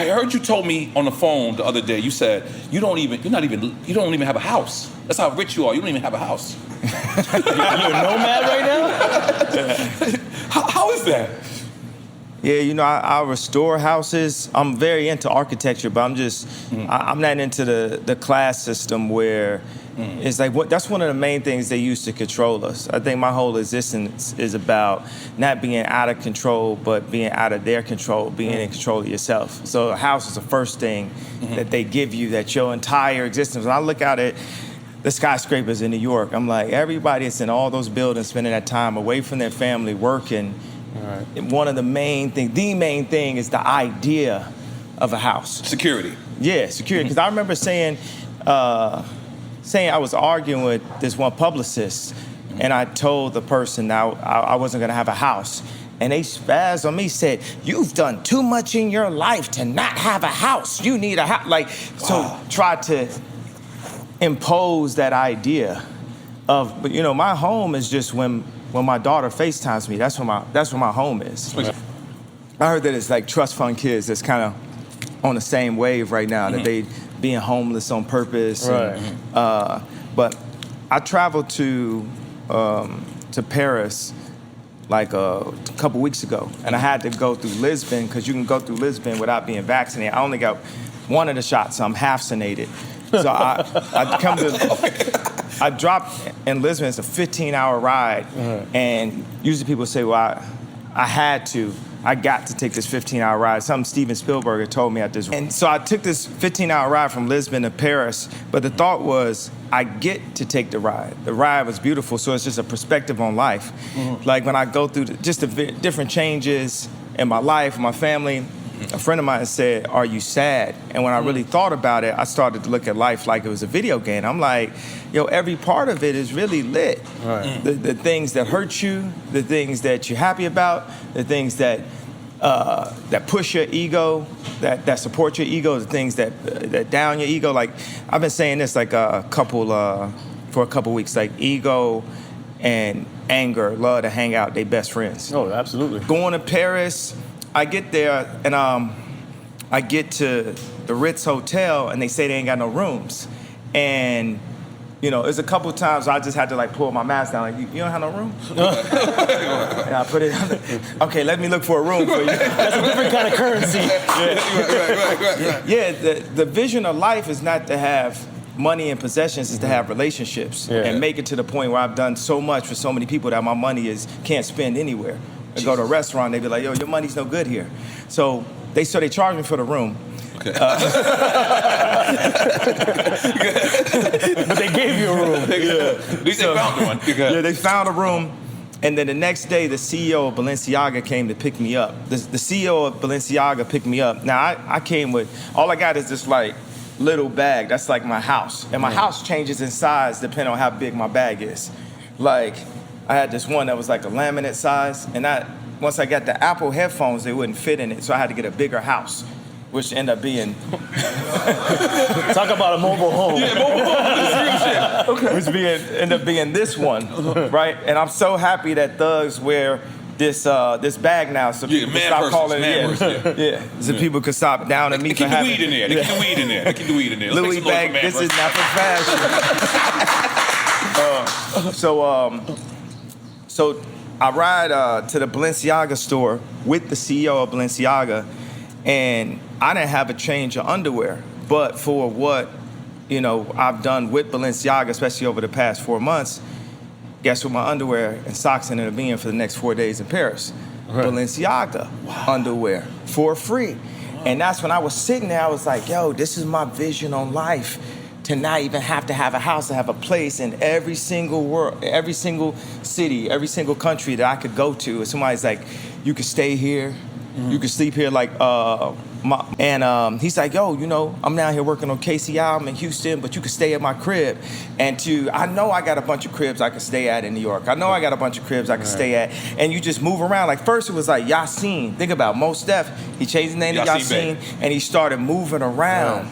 I heard you told me on the phone the other day. You said you don't even have a house. That's how rich you are. You don't even have a house. You're a nomad right now? How is that? Yeah, I restore houses. I'm very into architecture, but I'm not into the class system where it's like that's one of the main things they use to control us. I think my whole existence is about not being out of control, but being out of their control, being in control of yourself. So a house is the first thing that they give you, that your entire existence. When I look out at the skyscrapers in New York, I'm like, everybody that's in all those buildings spending that time away from their family, working. Right. One of the main thing is the idea of a house. Security. Yeah, security. Because I remember saying I was arguing with this one publicist, and I told the person now I wasn't gonna have a house. And they spazzed on me, said, "You've done too much in your life to not have a house. You need a house." So tried to impose that idea of, but my home is just when my daughter FaceTimes me, that's where my home is. I heard that it's like trust fund kids that's kind of on the same wave right now, that they being homeless on purpose. Right. But I traveled to Paris like a couple weeks ago, and I had to go through Lisbon because you can go through Lisbon without being vaccinated. I only got one of the shots, so I'm half-vaccinated. So I dropped in Lisbon. It's a 15-hour ride, and usually people say, "Well, I got to take this 15-hour ride." Something Steven Spielberg had told me at this. And so I took this 15-hour ride from Lisbon to Paris, but the thought was, I get to take the ride. The ride was beautiful, so it's just a perspective on life. Like when I go through just the different changes in my life, my family, a friend of mine said, "Are you sad?" And when I really thought about it, I started to look at life like it was a video game. I'm like, every part of it is really lit. Right. The things that hurt you, the things that you're happy about, the things that push your ego, that support your ego, the things that down your ego. Like I've been saying this like for a couple weeks, like ego and anger love to hang out, they best friends. Oh, absolutely. Going to Paris, I get there and I get to the Ritz Hotel and they say they ain't got no rooms. And there's a couple times I just had to pull my mask down, like, you don't have no room? And I put it on okay, let me look for a room for you. That's a different kind of currency. Right. Yeah, the vision of life is not to have money and possessions, is to have relationships and make it to the point where I've done so much for so many people that my money can't spend anywhere. I go to a restaurant, they be like, "Yo, your money's no good here." So they charge me for the room. Okay. But they gave you a room. At least they found one. Yeah, they found a room. And then the next day, the CEO of Balenciaga came to pick me up. The CEO of Balenciaga picked me up. Now, I came with, all I got is this little bag. That's like my house. And my house changes in size depending on how big my bag is. Like, I had this one that was like a laminate size. And once I got the Apple headphones, they wouldn't fit in it. So I had to get a bigger house, which ended up being... Talk about a mobile home. Yeah, mobile home. That's real shit. Okay. Which ended up being this one, right? And I'm so happy that thugs wear this bag now, so people can stop calling it. Yeah. So people can stop down and me for having. Keep the weed in there. They keep the weed in there. They keep the weed in there. Louis bag. This is not for fashion. So I ride to the Balenciaga store with the CEO of Balenciaga, and I didn't have a change of underwear, but for what I've done with Balenciaga, especially over the past 4 months, guess what my underwear and socks ended up being for the next 4 days in Paris? Right. Balenciaga underwear for free. And that's when I was sitting there, I was like, yo, this is my vision on life, to not even have to have a house, to have a place in every single every single city, every single country that I could go to. And somebody's like, you could stay here, you could sleep here, he's like, yo, I'm down here working on KCI, I'm in Houston, but you can stay at my crib. And I know I got a bunch of cribs I can stay at in New York. I know I got a bunch of cribs I can stay at. And you just move around. Like first it was like Yassine. Think about Mos Def. He changed his name to Yassine, and he started moving around.